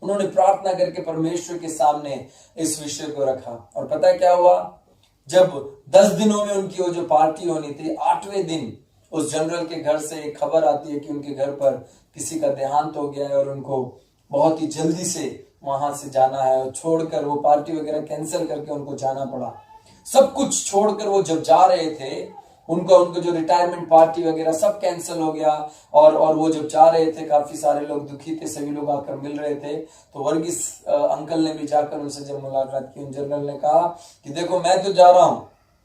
उन्होंने प्रार्थना करके परमेश्वर के सामने इस विषय को रखा और पता है क्या हुआ? जब 10 दिनों में उनकी वो जो पार्टी होनी थी, 8वें दिन उस जनरल के घर से एक खबर आती है कि उनके घर पर किसी का देहांत हो गया है और उनको बहुत ही जल्दी से वहां से जाना है। और छोड़कर वो पार्टी वगैरह कैंसिल करके उनको जाना पड़ा। सब कुछ छोड़कर वो जब जा रहे थे, उनको जो रिटायरमेंट पार्टी वगैरह सब कैंसिल हो गया और वो जब जा रहे थे, काफी सारे लोग दुखी थे, सभी लोग आकर मिल रहे थे। तो वर्गीस अंकल ने भी जाकर उनसे जब मुलाकात की, उन जनरल ने कहा कि देखो मैं तो जा रहा हूं,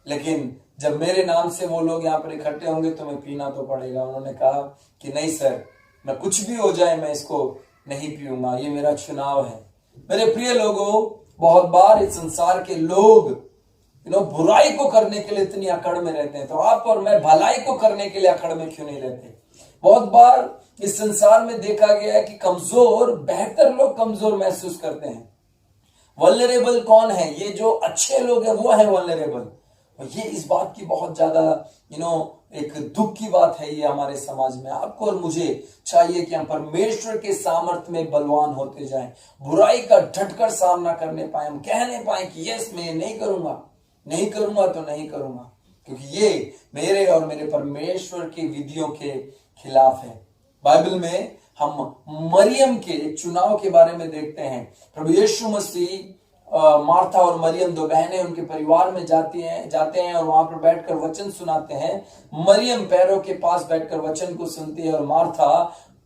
लेकिन जब मेरे नाम से वो लोग यहाँ पर इकट्ठे होंगे तो मैं पीना तो पड़ेगा। उन्होंने कहा कि नहीं सर, मैं कुछ भी हो जाए मैं इसको नहीं पीऊंगा, ये मेरा चुनाव है। मेरे प्रिय लोगों, बहुत बार इस संसार के लोग बुराई को करने के लिए इतनी अकड़ में रहते हैं, तो आप और मैं भलाई को करने के लिए अकड़ में क्यों नहीं रहते? बहुत बार इस संसार में देखा गया है कि कमजोर, बेहतर लोग कमजोर महसूस करते हैं। वल्नरेबल कौन है? ये जो अच्छे लोग हैं वो है वल्नरेबल। और ये इस बात की बहुत ज्यादा एक दुख की बात है ये हमारे समाज में। आपको और मुझे चाहिए कि हम परमेश्वर के सामर्थ्य में बलवान होते जाएं, बुराई का डटकर सामना करने पाए, हम कहने पाए कि यस मैं ये नहीं करूंगा, नहीं करूंगा तो नहीं करूंगा, क्योंकि ये मेरे और मेरे परमेश्वर की विधियों के खिलाफ है। बाइबल में हम मरियम के एक चुनाव के बारे में देखते हैं। प्रभु यीशु मसीह मार्था और मरियम दो बहनें उनके परिवार में जाते हैं और वहां पर बैठकर वचन सुनाते हैं। मरियम पैरों के पास बैठकर वचन को सुनती है और मार्था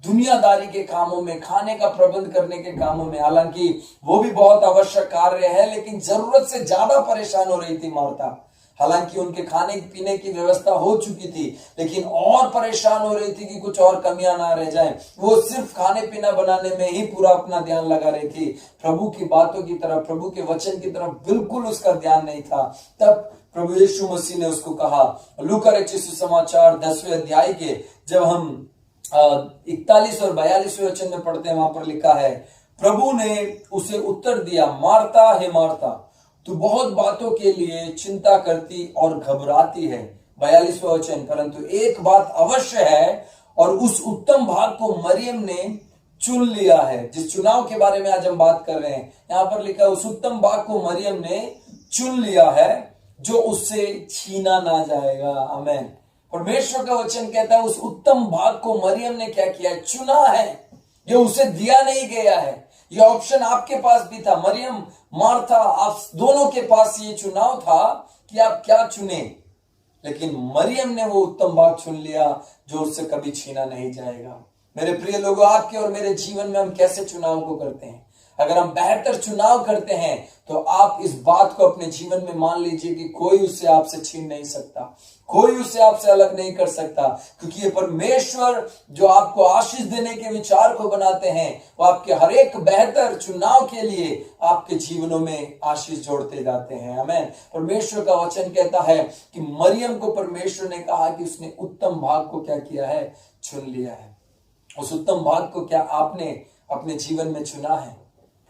दुनियादारी के कामों में, खाने का प्रबंध करने के कामों में। हालांकि वो भी बहुत आवश्यक कार्य है, लेकिन जरूरत से ज्यादा परेशान हो रही थी मार्था। हालांकि उनके खाने पीने की व्यवस्था हो चुकी थी, लेकिन और परेशान हो रही थी कि कुछ और कमियां ना रह जाएं। वो सिर्फ खाने पीना बनाने में ही पूरा अपना ध्यान लगा रही थी, प्रभु की बातों की तरफ, प्रभु के वचन की तरफ बिल्कुल उसका ध्यान नहीं था। तब प्रभु यीशु मसीह ने उसको कहा, लूका रचित सुसमाचार 10वें अध्याय के जब हम 41 और 42वें वचन में पढ़ते हैं, वहां पर लिखा है, प्रभु ने उसे उत्तर दिया, मार्ता हे मार्ता, तू बहुत बातों के लिए चिंता करती और घबराती है। 42वां वचन, परंतु एक बात अवश्य है और उस उत्तम भाग को मरियम ने चुन लिया है। जिस चुनाव के बारे में आज हम बात कर रहे हैं, यहां पर लिखा है उस उत्तम भाग को मरियम ने चुन लिया है जो उससे छीना ना जाएगा। आमीन। परमेश्वर का वचन कहता है उस उत्तम भाग को मरियम ने क्या किया, चुना है। ये उसे दिया नहीं गया है, ये ऑप्शन आपके पास भी था। मरियम, मार्था, आप दोनों के पास ये चुनाव था कि आप क्या चुने, लेकिन मरियम ने वो उत्तम भाग चुन लिया जो उससे कभी छीना नहीं जाएगा। मेरे प्रिय लोगों, आपके और मेरे जीवन में हम कैसे चुनाव को करते हैं? अगर हम बेहतर चुनाव करते हैं तो आप इस बात को अपने जीवन में मान लीजिए कि कोई उससे आपसे छीन नहीं सकता, कोई उससे आपसे अलग नहीं कर सकता, क्योंकि ये परमेश्वर जो आपको आशीष देने के विचार को बनाते हैं, वो आपके हर एक बेहतर चुनाव के लिए आपके जीवनों में आशीष जोड़ते जाते हैं। आमीन। परमेश्वर का वचन कहता है कि मरियम को परमेश्वर ने कहा कि उसने उत्तम भाग को क्या किया है, चुन लिया है। उस उत्तम भाग को क्या आपने अपने जीवन में चुना है?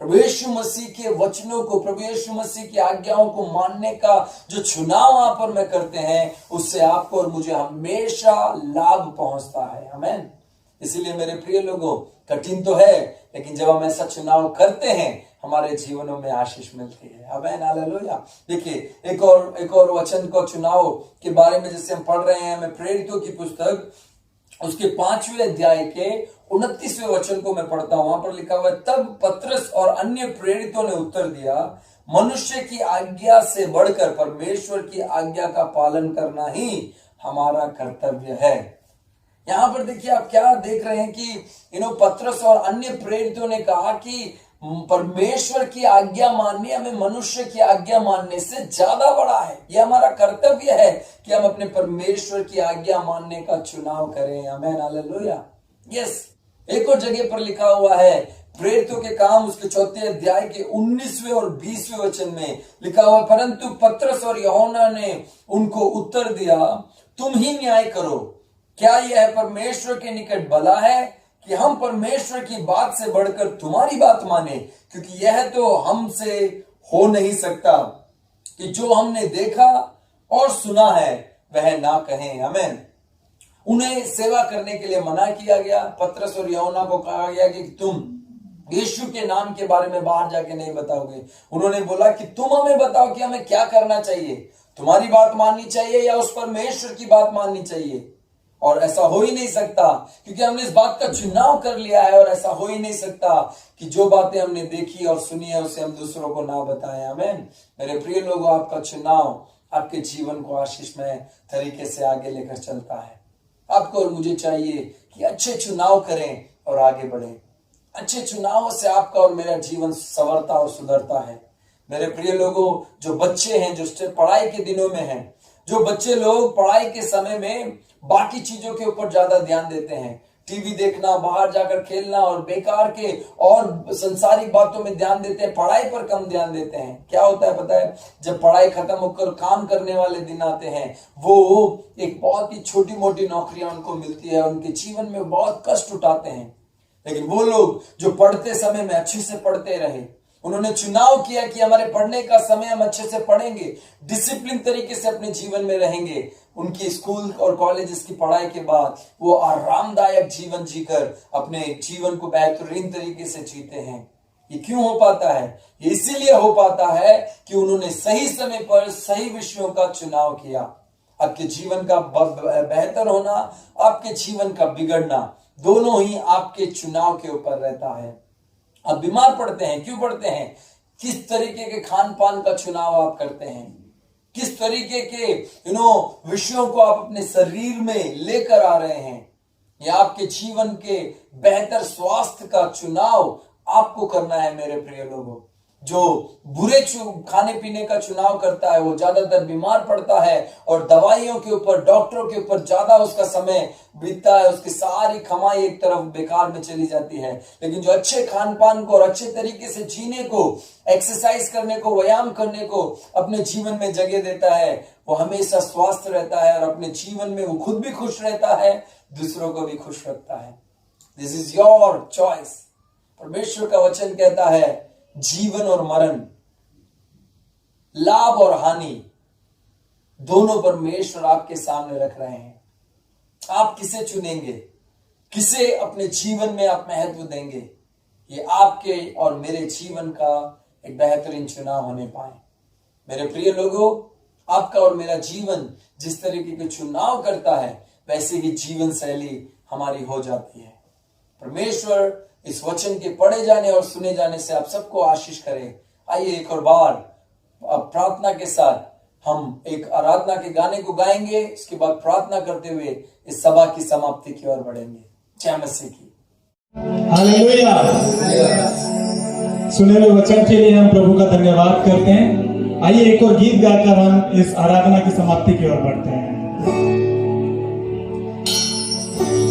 प्रभु यीशु मसीह के वचनों को, प्रभु यीशु मसीह की आज्ञाओं को मानने का जो चुनाव आप और मैं करते हैं, उससे आपको और मुझे हमेशा लाभ पहुंचता है। आमीन। इसीलिए मेरे प्रिय लोगों, कठिन तो है, लेकिन जब हम ऐसा चुनाव करते हैं हमारे जीवनों में आशीष मिलती है। आमीन, हालेलुया। देखिए एक और वचन को चुनाव के बारे में जैसे हम पढ़ रहे हैं, मैं प्रेरितों की पुस्तक उसके 5वें अध्याय के 29वें वचन को मैं पढ़ता हूं। वहां पर लिखा हुआ है, तब पतरस और अन्य प्रेरितों ने उत्तर दिया, मनुष्य की आज्ञा से बढ़कर परमेश्वर की आज्ञा का पालन करना ही हमारा कर्तव्य है। यहां पर देखिए आप क्या देख रहे हैं कि पतरस और अन्य प्रेरितों ने कहा कि परमेश्वर की आज्ञा माननी हमें मनुष्य की आज्ञा मानने से ज्यादा बड़ा है। यह हमारा कर्तव्य है कि हम अपने परमेश्वर की आज्ञा मानने का चुनाव करें। आमीन, हालेलुया। यस, एक और जगह पर लिखा हुआ है, प्रेरितों के काम उसके 4 अध्याय के 19वें और 20वें वचन में लिखा हुआ, परंतु पतरस और यूहन्ना ने उनको उत्तर दिया, तुम ही न्याय करो, क्या यह परमेश्वर के निकट भला है कि हम परमेश्वर की बात से बढ़कर तुम्हारी बात माने? क्योंकि यह तो हमसे हो नहीं सकता कि जो हमने देखा और सुना है वह ना कहें। आमीन। उन्हें सेवा करने के लिए मना किया गया। पतरस और यूहन्ना को कहा गया कि तुम यीशु के नाम के बारे में बाहर जाके नहीं बताओगे। उन्होंने बोला कि तुम हमें बताओ कि हमें क्या करना चाहिए, तुम्हारी बात माननी चाहिए या उस परमेश्वर की बात माननी चाहिए? और ऐसा हो ही नहीं सकता, क्योंकि हमने इस बात का चुनाव कर लिया है। और ऐसा हो ही नहीं सकता कि जो बातें हमने देखी और सुनी है उसे हम दूसरों को ना बताएं। आमीन। मेरे प्रिय लोगों, आपका चुनाव आपके जीवन को आशीषमय तरीके से आगे लेकर चलता है। आपको और मुझे चाहिए कि अच्छे चुनाव करें और आगे बढ़ें। अच्छे चुनावों से आपका और मेरा जीवन संवरता और सुधरता है। मेरे प्रिय लोगों, जो बच्चे हैं, जो पढ़ाई के दिनों में हैं, जो बच्चे लोग पढ़ाई के समय में बाकी चीजों के ऊपर ज्यादा ध्यान देते हैं, टीवी देखना, बाहर जाकर खेलना और बेकार के और संसारिक बातों में ध्यान देते हैं, पढ़ाई पर कम ध्यान देते हैं। क्या होता है पता है? जब पढ़ाई खत्म होकर काम करने वाले दिन आते हैं, वो एक बहुत ही छोटी मोटी नौकरियां उनको मिलती है, उनके जीवन में बहुत कष्ट उठाते हैं। लेकिन वो लोग जो पढ़ते समय में अच्छे से पढ़ते रहे, उन्होंने चुनाव किया कि हमारे पढ़ने का समय हम अच्छे से पढ़ेंगे, डिसिप्लिन तरीके से अपने जीवन में रहेंगे। उनकी स्कूल और कॉलेजेस की पढ़ाई के बाद वो आरामदायक जीवन जीकर अपने जीवन को बेहतरीन तरीके से जीते हैं। ये क्यों हो पाता है? ये इसीलिए हो पाता है कि उन्होंने सही समय पर सही विषयों का चुनाव किया। आपके जीवन का बेहतर होना, आपके जीवन का बिगड़ना, दोनों ही आपके चुनाव के ऊपर रहता है। आप बीमार पड़ते हैं, क्यों पड़ते हैं? किस तरीके के खान पान का चुनाव आप करते हैं, किस तरीके के विषयों को आप अपने शरीर में लेकर आ रहे हैं। या आपके जीवन के बेहतर स्वास्थ्य का चुनाव आपको करना है। मेरे प्रिय लोगों, जो बुरे खाने पीने का चुनाव करता है वो ज्यादातर बीमार पड़ता है और दवाइयों के ऊपर, डॉक्टरों के ऊपर ज्यादा उसका समय बीतता है, उसकी सारी कमाई एक तरफ बेकार में चली जाती है। लेकिन जो अच्छे खान पान को और अच्छे तरीके से जीने को, एक्सरसाइज करने को, व्यायाम करने को अपने जीवन में जगह देता है, वो हमेशा स्वस्थ रहता है और अपने जीवन में वो खुद भी खुश रहता है, दूसरों को भी खुश रखता है। This is your choice. परमेश्वर का वचन कहता है जीवन और मरण, लाभ और हानि दोनों परमेश्वर आपके सामने रख रहे हैं। आप किसे चुनेंगे, किसे अपने जीवन में आप महत्व देंगे, ये आपके और मेरे जीवन का एक बेहतरीन चुनाव होने पाए। मेरे प्रिय लोगों, आपका और मेरा जीवन जिस तरीके के चुनाव करता है वैसे ही जीवन शैली हमारी हो जाती है। परमेश्वर इस वचन के पढ़े जाने और सुने जाने से आप सबको आशीष करें। आइए एक और बार प्रार्थना के साथ हम एक आराधना के गाने को गाएंगे, इसके बाद प्रार्थना करते हुए इस सभा की समाप्ति की ओर बढ़ेंगे। जय मसीह की। हालेलुया। सुने हुए वचन के लिए हम प्रभु का धन्यवाद करते हैं। आइए एक और गीत गाकर हम इस आराधना की समाप्ति की ओर बढ़ते हैं।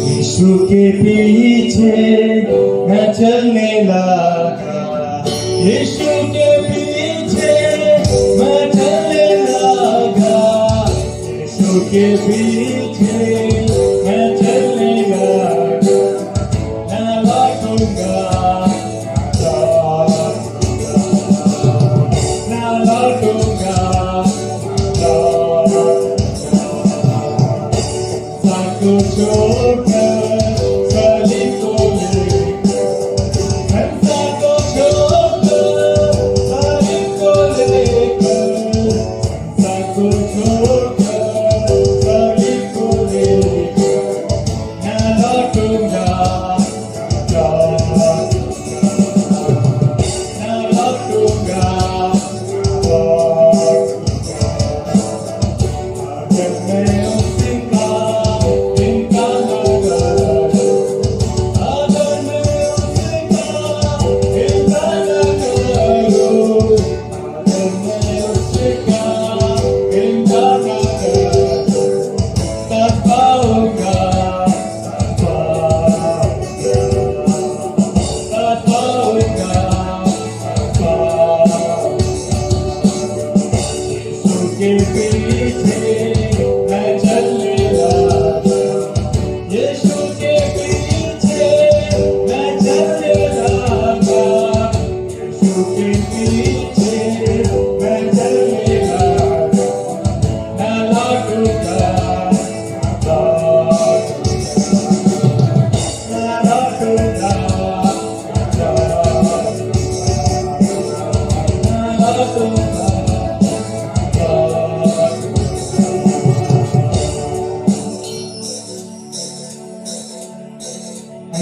यीशु के पीछे मैं चलने लगा, यीशु के पीछे मैं चलने लगा, यीशु के पीछे मैं चलने लगा, मैं लौटूंगा, मैं लौटूंगा, सब कुछ छोड़कर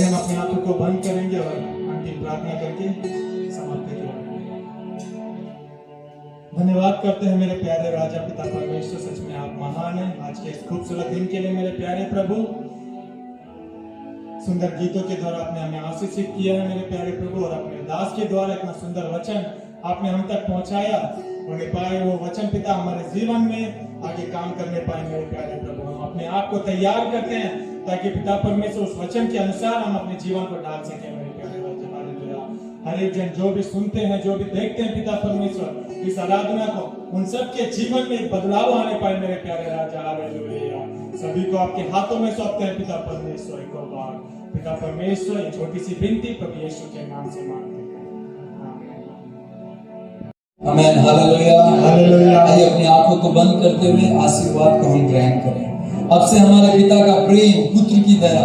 हम अपने आंखों को बंद करेंगे और अंतिम प्रार्थना करके समाप्ति करेंगे। धन्यवाद करते हैं मेरे प्यारे राजा पिता परमेश्वर, सच में आप महान हैं। आज के इस खूबसूरत दिन के लिए मेरे प्यारे प्रभु, सुंदर गीतों के द्वारा आपने हमें आशीषित किया है मेरे प्यारे प्रभु, और अपने दास के द्वारा इतना सुंदर वचन आपने हम तक पहुंचाया और पाए वो वचन पिता हमारे जीवन में आगे काम करने पाए मेरे प्यारे प्रभु। हम अपने आप को तैयार करते हैं ताकि पिता परमेश्वर उस वचन के अनुसार हम अपने जीवन को डाल सके मेरे प्यारे राजा। हालेलुया। हर एक जन जो भी सुनते हैं, जो भी देखते हैं पिता परमेश्वर इस आराधना को, उन सब के जीवन में बदलाव आने पाए मेरे प्यारे राजा। हालेलुया। सभी को आपके हाथों में सौंपते हैं पिता परमेश्वर। एक और बार पिता परमेश्वर, ये छोटी सी विनती प्रभु यीशु के नाम से मांगते हैं, आमीन। आमेन, हालेलुया। हालेलुया। आइए अपनी आंखों को बंद करते हुए आशीर्वाद को हम ग्रहण करें। अब से हमारे पिता का प्रेम, पुत्र की दया,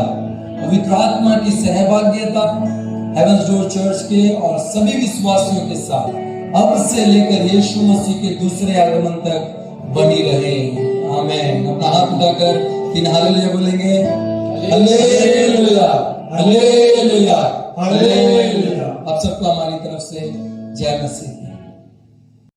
पवित्र आत्मा की सहभागिता हेवंस डोर चर्च के और सभी विश्वासियों के साथ अब से लेकर यीशु मसीह के दूसरे आगमन तक बनी रहे। आमेन। अपना हाथ उठाकर 3 हालेलुया बोलेंगे। Hallelujah, hallelujah, hallelujah. आप सबको हमारी तरफ से जय मसीह।